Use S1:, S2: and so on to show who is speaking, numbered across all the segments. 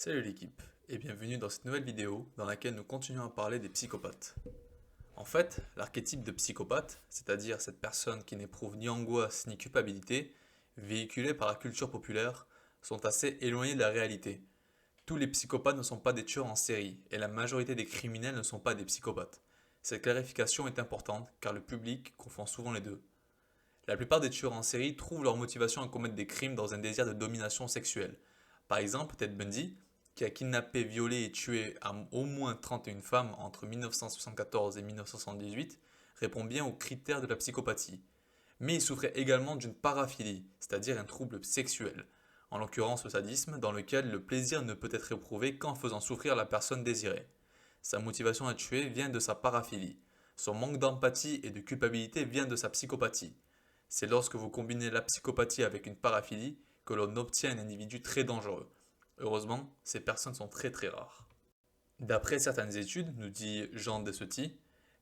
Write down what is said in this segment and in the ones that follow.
S1: Salut l'équipe et bienvenue dans cette nouvelle vidéo dans laquelle nous continuons à parler des psychopathes. En fait, l'archétype de psychopathe, c'est-à-dire cette personne qui n'éprouve ni angoisse ni culpabilité, véhiculée par la culture populaire, sont assez éloignés de la réalité. Tous les psychopathes ne sont pas des tueurs en série et la majorité des criminels ne sont pas des psychopathes. Cette clarification est importante car le public confond souvent les deux. La plupart des tueurs en série trouvent leur motivation à commettre des crimes dans un désir de domination sexuelle. Par exemple, Ted Bundy, qui a kidnappé, violé et tué au moins 31 femmes entre 1974 et 1978, répond bien aux critères de la psychopathie. Mais il souffrait également d'une paraphilie, c'est-à-dire un trouble sexuel, en l'occurrence le sadisme, dans lequel le plaisir ne peut être éprouvé qu'en faisant souffrir la personne désirée. Sa motivation à tuer vient de sa paraphilie. Son manque d'empathie et de culpabilité vient de sa psychopathie. C'est lorsque vous combinez la psychopathie avec une paraphilie que l'on obtient un individu très dangereux. Heureusement, ces personnes sont très très rares. D'après certaines études, nous dit Jean Dessetti,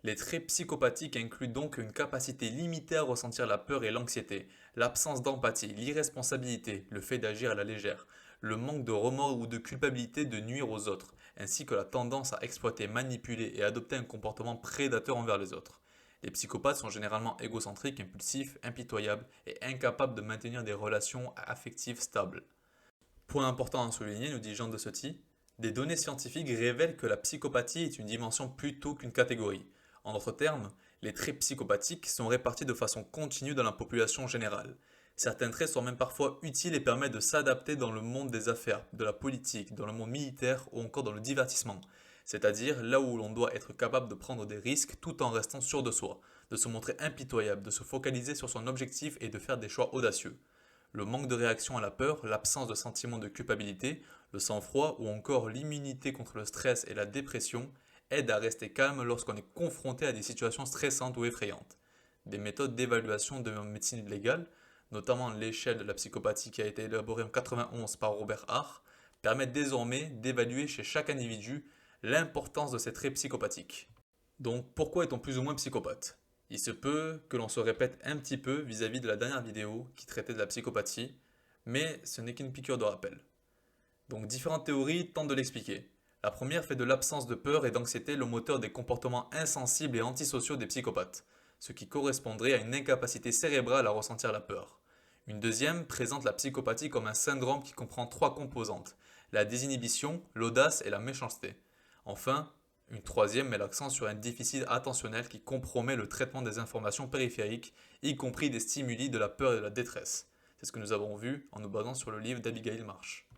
S1: les traits psychopathiques incluent donc une capacité limitée à ressentir la peur et l'anxiété, l'absence d'empathie, l'irresponsabilité, le fait d'agir à la légère, le manque de remords ou de culpabilité de nuire aux autres, ainsi que la tendance à exploiter, manipuler et adopter un comportement prédateur envers les autres. Les psychopathes sont généralement égocentriques, impulsifs, impitoyables et incapables de maintenir des relations affectives stables. Point important à souligner, nous dit Jean Dessetti, des données scientifiques révèlent que la psychopathie est une dimension plutôt qu'une catégorie. En d'autres termes, les traits psychopathiques sont répartis de façon continue dans la population générale. Certains traits sont même parfois utiles et permettent de s'adapter dans le monde des affaires, de la politique, dans le monde militaire ou encore dans le divertissement. C'est-à-dire là où l'on doit être capable de prendre des risques tout en restant sûr de soi, de se montrer impitoyable, de se focaliser sur son objectif et de faire des choix audacieux. Le manque de réaction à la peur, l'absence de sentiment de culpabilité, le sang-froid ou encore l'immunité contre le stress et la dépression aident à rester calme lorsqu'on est confronté à des situations stressantes ou effrayantes. Des méthodes d'évaluation de médecine légale, notamment l'échelle de la psychopathie qui a été élaborée en 1991 par Robert Hart, permettent désormais d'évaluer chez chaque individu l'importance de ces traits psychopathiques. Donc pourquoi est-on plus ou moins psychopathe? Il se peut que l'on se répète un petit peu vis-à-vis de la dernière vidéo qui traitait de la psychopathie, mais ce n'est qu'une piqûre de rappel. Donc différentes théories tentent de l'expliquer. La première fait de l'absence de peur et d'anxiété le moteur des comportements insensibles et antisociaux des psychopathes, ce qui correspondrait à une incapacité cérébrale à ressentir la peur. Une deuxième présente la psychopathie comme un syndrome qui comprend trois composantes, la désinhibition, l'audace et la méchanceté. Enfin, une troisième met l'accent sur un déficit attentionnel qui compromet le traitement des informations périphériques, y compris des stimuli de la peur et de la détresse. C'est ce que nous avons vu en nous basant sur le livre d'Abigail Marsh.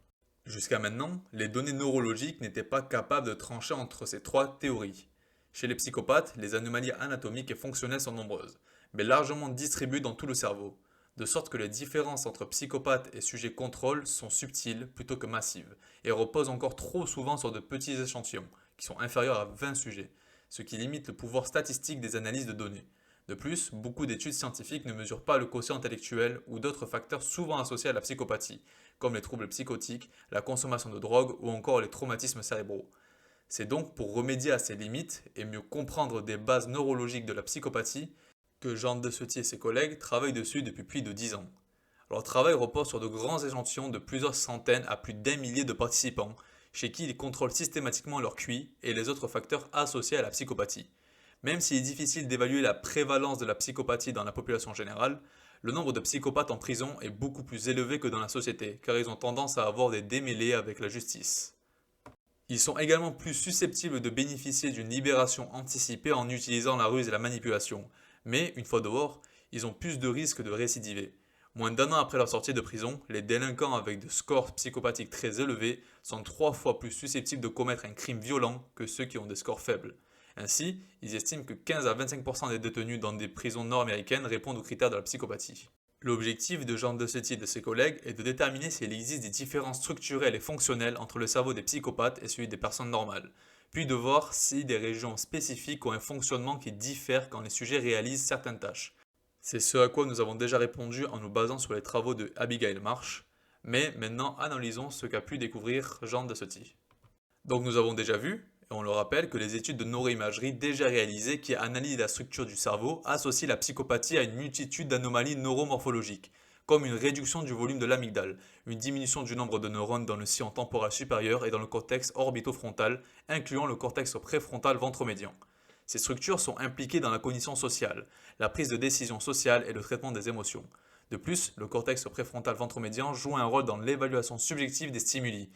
S1: Jusqu'à maintenant, les données neurologiques n'étaient pas capables de trancher entre ces trois théories. Chez les psychopathes, les anomalies anatomiques et fonctionnelles sont nombreuses, mais largement distribuées dans tout le cerveau, de sorte que les différences entre psychopathes et sujets contrôle sont subtiles plutôt que massives, et reposent encore trop souvent sur de petits échantillons, qui sont inférieurs à 20 sujets, ce qui limite le pouvoir statistique des analyses de données. De plus, beaucoup d'études scientifiques ne mesurent pas le quotient intellectuel ou d'autres facteurs souvent associés à la psychopathie, comme les troubles psychotiques, la consommation de drogue ou encore les traumatismes cérébraux. C'est donc pour remédier à ces limites et mieux comprendre des bases neurologiques de la psychopathie que Jean Dessetti et ses collègues travaillent dessus depuis plus de 10 ans. Leur travail repose sur de grands échantillons de plusieurs centaines à plus d'un millier de participants, chez qui ils contrôlent systématiquement leur QI et les autres facteurs associés à la psychopathie. Même s'il est difficile d'évaluer la prévalence de la psychopathie dans la population générale, le nombre de psychopathes en prison est beaucoup plus élevé que dans la société, car ils ont tendance à avoir des démêlés avec la justice. Ils sont également plus susceptibles de bénéficier d'une libération anticipée en utilisant la ruse et la manipulation, mais une fois dehors, ils ont plus de risques de récidiver. Moins d'un an après leur sortie de prison, les délinquants avec des scores psychopathiques très élevés sont 3 fois plus susceptibles de commettre un crime violent que ceux qui ont des scores faibles. Ainsi, ils estiment que 15 à 25% des détenus dans des prisons nord-américaines répondent aux critères de la psychopathie. L'objectif de Jean Dessetti et de ses collègues est de déterminer s'il existe des différences structurelles et fonctionnelles entre le cerveau des psychopathes et celui des personnes normales, puis de voir si des régions spécifiques ont un fonctionnement qui diffère quand les sujets réalisent certaines tâches. C'est ce à quoi nous avons déjà répondu en nous basant sur les travaux de Abigail Marsh, mais maintenant analysons ce qu'a pu découvrir Jean Dessetti. Donc nous avons déjà vu, et on le rappelle, que les études de neuroimagerie déjà réalisées qui analysent la structure du cerveau associent la psychopathie à une multitude d'anomalies neuromorphologiques, comme une réduction du volume de l'amygdale, une diminution du nombre de neurones dans le sillon temporal supérieur et dans le cortex orbitofrontal, incluant le cortex préfrontal ventromédian. Ces structures sont impliquées dans la cognition sociale, la prise de décision sociale et le traitement des émotions. De plus, le cortex préfrontal ventromédian joue un rôle dans l'évaluation subjective des stimuli,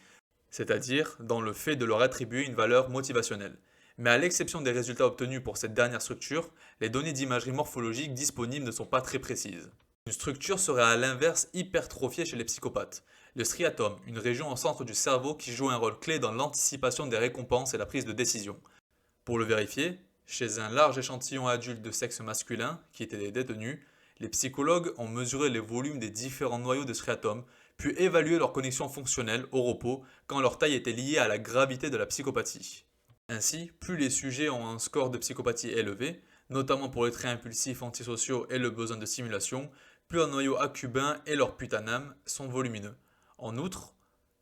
S1: c'est-à-dire dans le fait de leur attribuer une valeur motivationnelle. Mais à l'exception des résultats obtenus pour cette dernière structure, les données d'imagerie morphologique disponibles ne sont pas très précises. Une structure serait à l'inverse hypertrophiée chez les psychopathes. Le striatum, une région au centre du cerveau qui joue un rôle clé dans l'anticipation des récompenses et la prise de décision. Pour le vérifier, chez un large échantillon adulte de sexe masculin, qui étaient des détenus, les psychologues ont mesuré les volumes des différents noyaux de striatum, puis évalué leur connexion fonctionnelle au repos quand leur taille était liée à la gravité de la psychopathie. Ainsi, plus les sujets ont un score de psychopathie élevé, notamment pour les traits impulsifs antisociaux et le besoin de stimulation, plus un noyau accubain et leur putaname sont volumineux. En outre,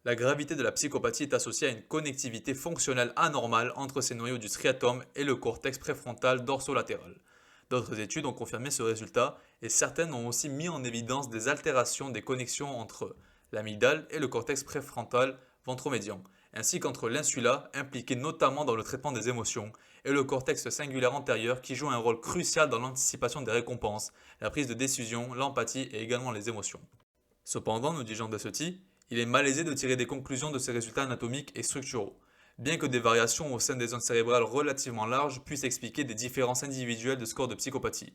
S1: la gravité de la psychopathie est associée à une connectivité fonctionnelle anormale entre ces noyaux du striatum et le cortex préfrontal dorsolatéral. D'autres études ont confirmé ce résultat et certaines ont aussi mis en évidence des altérations des connexions entre l'amygdale et le cortex préfrontal ventromédian, ainsi qu'entre l'insula, impliqué notamment dans le traitement des émotions, et le cortex cingulaire antérieur qui joue un rôle crucial dans l'anticipation des récompenses, la prise de décision, l'empathie et également les émotions. Cependant, nous dit Jean Dessetti, il est malaisé de tirer des conclusions de ces résultats anatomiques et structuraux, bien que des variations au sein des zones cérébrales relativement larges puissent expliquer des différences individuelles de score de psychopathie.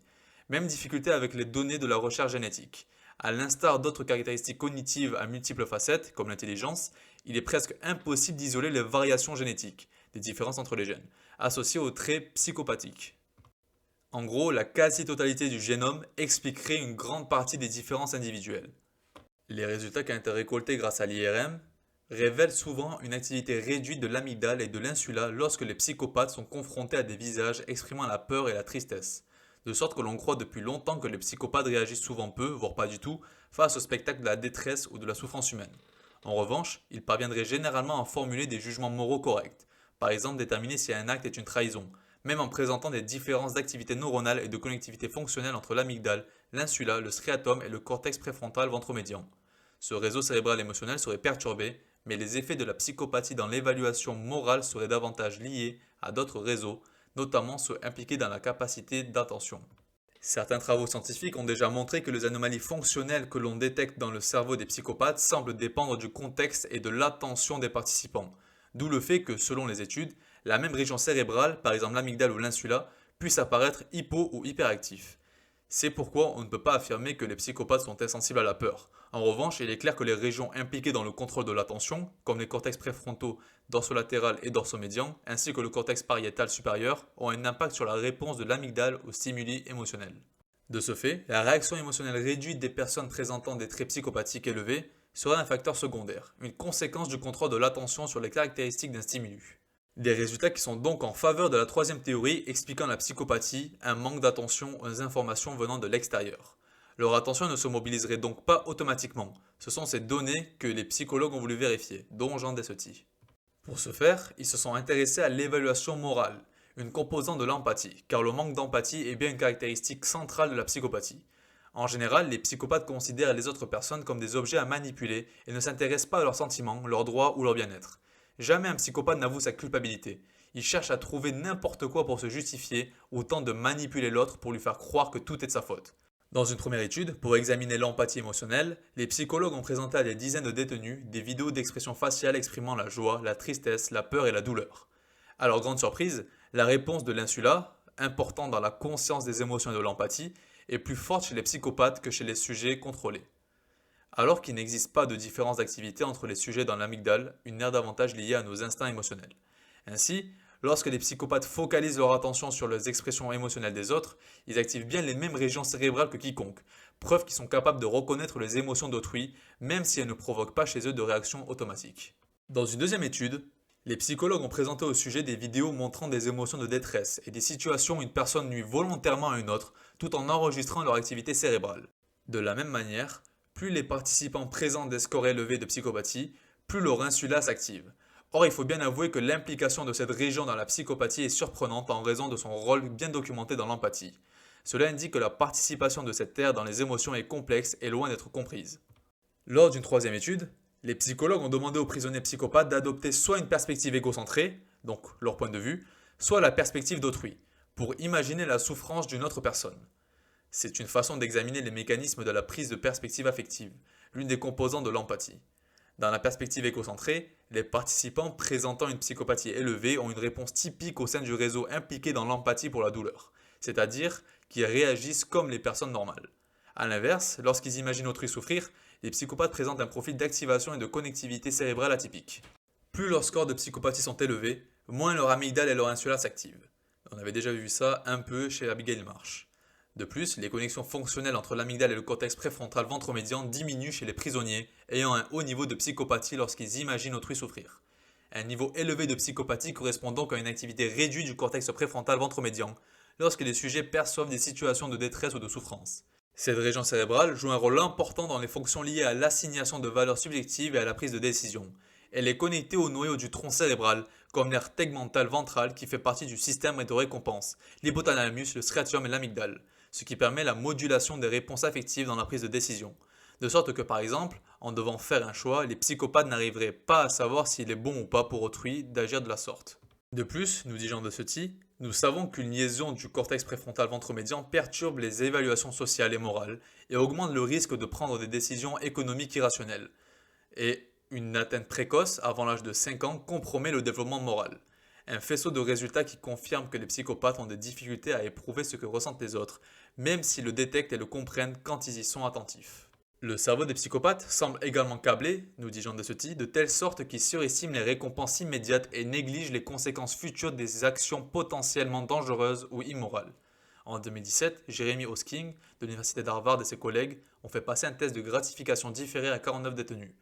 S1: Même difficulté avec les données de la recherche génétique. À l'instar d'autres caractéristiques cognitives à multiples facettes, comme l'intelligence, il est presque impossible d'isoler les variations génétiques, des différences entre les gènes, associées aux traits psychopathiques. En gros, la quasi-totalité du génome expliquerait une grande partie des différences individuelles. Les résultats qui ont été récoltés grâce à l'IRM révèlent souvent une activité réduite de l'amygdale et de l'insula lorsque les psychopathes sont confrontés à des visages exprimant la peur et la tristesse, de sorte que l'on croit depuis longtemps que les psychopathes réagissent souvent peu, voire pas du tout, face au spectacle de la détresse ou de la souffrance humaine. En revanche, ils parviendraient généralement à formuler des jugements moraux corrects, par exemple déterminer si un acte est une trahison, même en présentant des différences d'activité neuronale et de connectivité fonctionnelle entre l'amygdale, l'insula, le striatum et le cortex préfrontal ventromédian. Ce réseau cérébral émotionnel serait perturbé, mais les effets de la psychopathie dans l'évaluation morale seraient davantage liés à d'autres réseaux, notamment ceux impliqués dans la capacité d'attention. Certains travaux scientifiques ont déjà montré que les anomalies fonctionnelles que l'on détecte dans le cerveau des psychopathes semblent dépendre du contexte et de l'attention des participants, d'où le fait que, selon les études, la même région cérébrale, par exemple l'amygdale ou l'insula, puisse apparaître hypo ou hyperactif. C'est pourquoi on ne peut pas affirmer que les psychopathes sont insensibles à la peur. En revanche, il est clair que les régions impliquées dans le contrôle de l'attention, comme les cortex préfrontaux, dorsolatéral et dorsomédian, ainsi que le cortex pariétal supérieur, ont un impact sur la réponse de l'amygdale aux stimuli émotionnels. De ce fait, la réaction émotionnelle réduite des personnes présentant des traits psychopathiques élevés serait un facteur secondaire, une conséquence du contrôle de l'attention sur les caractéristiques d'un stimulus. Des résultats qui sont donc en faveur de la troisième théorie expliquant la psychopathie, un manque d'attention aux informations venant de l'extérieur. Leur attention ne se mobiliserait donc pas automatiquement. Ce sont ces données que les psychologues ont voulu vérifier, dont Jean Dessetti. Pour ce faire, ils se sont intéressés à l'évaluation morale, une composante de l'empathie, car le manque d'empathie est bien une caractéristique centrale de la psychopathie. En général, les psychopathes considèrent les autres personnes comme des objets à manipuler et ne s'intéressent pas à leurs sentiments, leurs droits ou leur bien-être. Jamais un psychopathe n'avoue sa culpabilité. Il cherche à trouver n'importe quoi pour se justifier ou tente de manipuler l'autre pour lui faire croire que tout est de sa faute. Dans une première étude, pour examiner l'empathie émotionnelle, les psychologues ont présenté à des dizaines de détenus des vidéos d'expression faciale exprimant la joie, la tristesse, la peur et la douleur. À leur grande surprise, la réponse de l'insula, importante dans la conscience des émotions et de l'empathie, est plus forte chez les psychopathes que chez les sujets contrôlés. Alors qu'il n'existe pas de différence d'activité entre les sujets dans l'amygdale, une aire davantage liée à nos instincts émotionnels. Ainsi, lorsque les psychopathes focalisent leur attention sur les expressions émotionnelles des autres, ils activent bien les mêmes régions cérébrales que quiconque, preuve qu'ils sont capables de reconnaître les émotions d'autrui, même si elles ne provoquent pas chez eux de réaction automatique. Dans une deuxième étude, les psychologues ont présenté au sujet des vidéos montrant des émotions de détresse et des situations où une personne nuit volontairement à une autre, tout en enregistrant leur activité cérébrale. De la même manière, plus les participants présentent des scores élevés de psychopathie, plus leur insula s'active. Or, il faut bien avouer que l'implication de cette région dans la psychopathie est surprenante en raison de son rôle bien documenté dans l'empathie. Cela indique que la participation de cette terre dans les émotions est complexe et loin d'être comprise. Lors d'une troisième étude, les psychologues ont demandé aux prisonniers psychopathes d'adopter soit une perspective égocentrée, donc leur point de vue, soit la perspective d'autrui, pour imaginer la souffrance d'une autre personne. C'est une façon d'examiner les mécanismes de la prise de perspective affective, l'une des composantes de l'empathie. Dans la perspective égocentrée, les participants présentant une psychopathie élevée ont une réponse typique au sein du réseau impliqué dans l'empathie pour la douleur, c'est-à-dire qu'ils réagissent comme les personnes normales. A l'inverse, lorsqu'ils imaginent autrui souffrir, les psychopathes présentent un profil d'activation et de connectivité cérébrale atypique. Plus leurs scores de psychopathie sont élevés, moins leur amygdale et leur insula s'activent. On avait déjà vu ça un peu chez Abigail Marsh. De plus, les connexions fonctionnelles entre l'amygdale et le cortex préfrontal ventromédian diminuent chez les prisonniers ayant un haut niveau de psychopathie lorsqu'ils imaginent autrui souffrir. Un niveau élevé de psychopathie correspond donc à une activité réduite du cortex préfrontal ventromédian lorsque les sujets perçoivent des situations de détresse ou de souffrance. Cette région cérébrale joue un rôle important dans les fonctions liées à l'assignation de valeurs subjectives et à la prise de décision. Elle est connectée au noyau du tronc cérébral, comme l'aire tegmentale ventrale qui fait partie du système de récompense, l'hypothalamus, le striatum et l'amygdale, ce qui permet la modulation des réponses affectives dans la prise de décision. De sorte que par exemple, en devant faire un choix, les psychopathes n'arriveraient pas à savoir s'il est bon ou pas pour autrui d'agir de la sorte. De plus, nous dit Jean de Ceuty, nous savons qu'une liaison du cortex préfrontal ventromédian perturbe les évaluations sociales et morales et augmente le risque de prendre des décisions économiques irrationnelles. Et une atteinte précoce, avant l'âge de 5 ans, compromet le développement moral. Un faisceau de résultats qui confirme que les psychopathes ont des difficultés à éprouver ce que ressentent les autres, même s'ils le détectent et le comprennent quand ils y sont attentifs. Le cerveau des psychopathes semble également câblé, nous dit Jean de Ceuty, de telle sorte qu'il surestime les récompenses immédiates et néglige les conséquences futures des actions potentiellement dangereuses ou immorales. En 2017, Jeremy Hosking, de l'université d'Harvard et ses collègues ont fait passer un test de gratification différée à 49 détenus.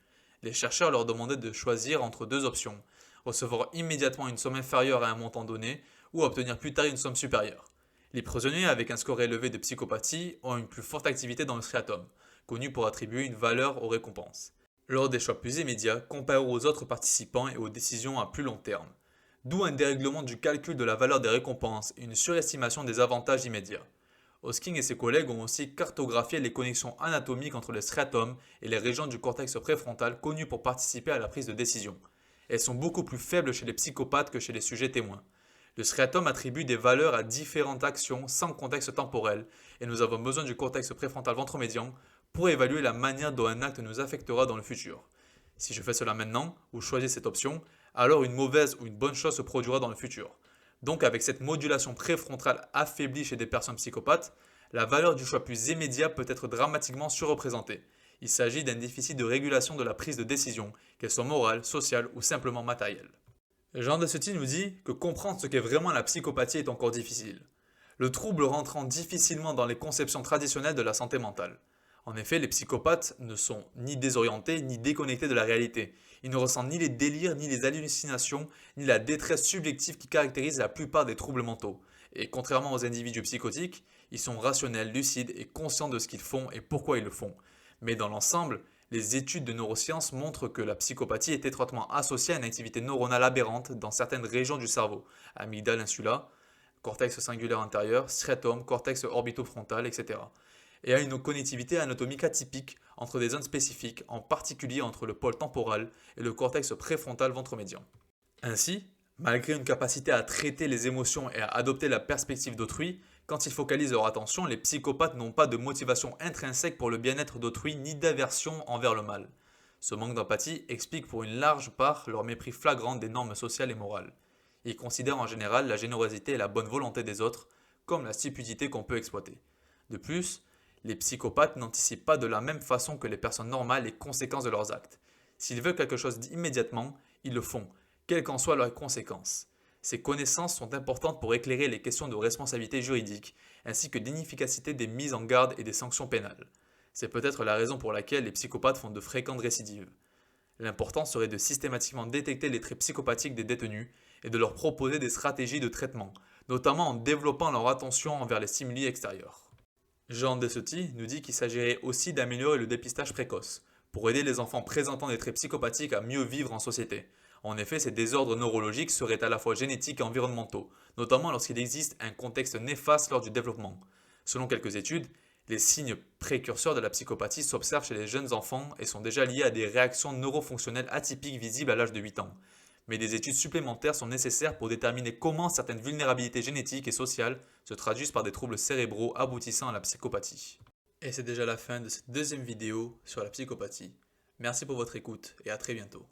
S1: Les chercheurs leur demandaient de choisir entre deux options, recevoir immédiatement une somme inférieure à un montant donné ou obtenir plus tard une somme supérieure. Les prisonniers avec un score élevé de psychopathie ont une plus forte activité dans le striatum, connu pour attribuer une valeur aux récompenses, lors des choix plus immédiats comparés aux autres participants et aux décisions à plus long terme. D'où un dérèglement du calcul de la valeur des récompenses et une surestimation des avantages immédiats. Hosking et ses collègues ont aussi cartographié les connexions anatomiques entre le striatum et les régions du cortex préfrontal connues pour participer à la prise de décision. Elles sont beaucoup plus faibles chez les psychopathes que chez les sujets témoins. Le striatum attribue des valeurs à différentes actions sans contexte temporel et nous avons besoin du cortex préfrontal ventromédian pour évaluer la manière dont un acte nous affectera dans le futur. Si je fais cela maintenant, ou choisis cette option, alors une mauvaise ou une bonne chose se produira dans le futur. Donc avec cette modulation préfrontale affaiblie chez des personnes psychopathes, la valeur du choix plus immédiat peut être dramatiquement surreprésentée. Il s'agit d'un déficit de régulation de la prise de décision, qu'elle soit morale, sociale ou simplement matérielle. Jean de Ceuty nous dit que comprendre ce qu'est vraiment la psychopathie est encore difficile. Le trouble rentrant difficilement dans les conceptions traditionnelles de la santé mentale. En effet, les psychopathes ne sont ni désorientés ni déconnectés de la réalité. Ils ne ressentent ni les délires, ni les hallucinations, ni la détresse subjective qui caractérise la plupart des troubles mentaux. Et contrairement aux individus psychotiques, ils sont rationnels, lucides et conscients de ce qu'ils font et pourquoi ils le font. Mais dans l'ensemble, les études de neurosciences montrent que la psychopathie est étroitement associée à une activité neuronale aberrante dans certaines régions du cerveau, amygdale insula, cortex singulaire antérieur, striatum, cortex orbitofrontal, etc. Et à une connectivité anatomique atypique entre des zones spécifiques, en particulier entre le pôle temporal et le cortex préfrontal ventromédian. Ainsi, malgré une capacité à traiter les émotions et à adopter la perspective d'autrui, quand ils focalisent leur attention, les psychopathes n'ont pas de motivation intrinsèque pour le bien-être d'autrui ni d'aversion envers le mal. Ce manque d'empathie explique pour une large part leur mépris flagrant des normes sociales et morales. Ils considèrent en général la générosité et la bonne volonté des autres comme la stupidité qu'on peut exploiter. De plus, les psychopathes n'anticipent pas de la même façon que les personnes normales les conséquences de leurs actes. S'ils veulent quelque chose immédiatement, ils le font, quelles qu'en soient leurs conséquences. Ces connaissances sont importantes pour éclairer les questions de responsabilité juridique, ainsi que d'inefficacité des mises en garde et des sanctions pénales. C'est peut-être la raison pour laquelle les psychopathes font de fréquentes récidives. L'important serait de systématiquement détecter les traits psychopathiques des détenus et de leur proposer des stratégies de traitement, notamment en développant leur attention envers les stimuli extérieurs. Jean de Ceuty nous dit qu'il s'agirait aussi d'améliorer le dépistage précoce, pour aider les enfants présentant des traits psychopathiques à mieux vivre en société. En effet, ces désordres neurologiques seraient à la fois génétiques et environnementaux, notamment lorsqu'il existe un contexte néfaste lors du développement. Selon quelques études, les signes précurseurs de la psychopathie s'observent chez les jeunes enfants et sont déjà liés à des réactions neurofonctionnelles atypiques visibles à l'âge de 8 ans. Mais des études supplémentaires sont nécessaires pour déterminer comment certaines vulnérabilités génétiques et sociales se traduisent par des troubles cérébraux aboutissant à la psychopathie. Et c'est déjà la fin de cette deuxième vidéo sur la psychopathie. Merci pour votre écoute et à très bientôt.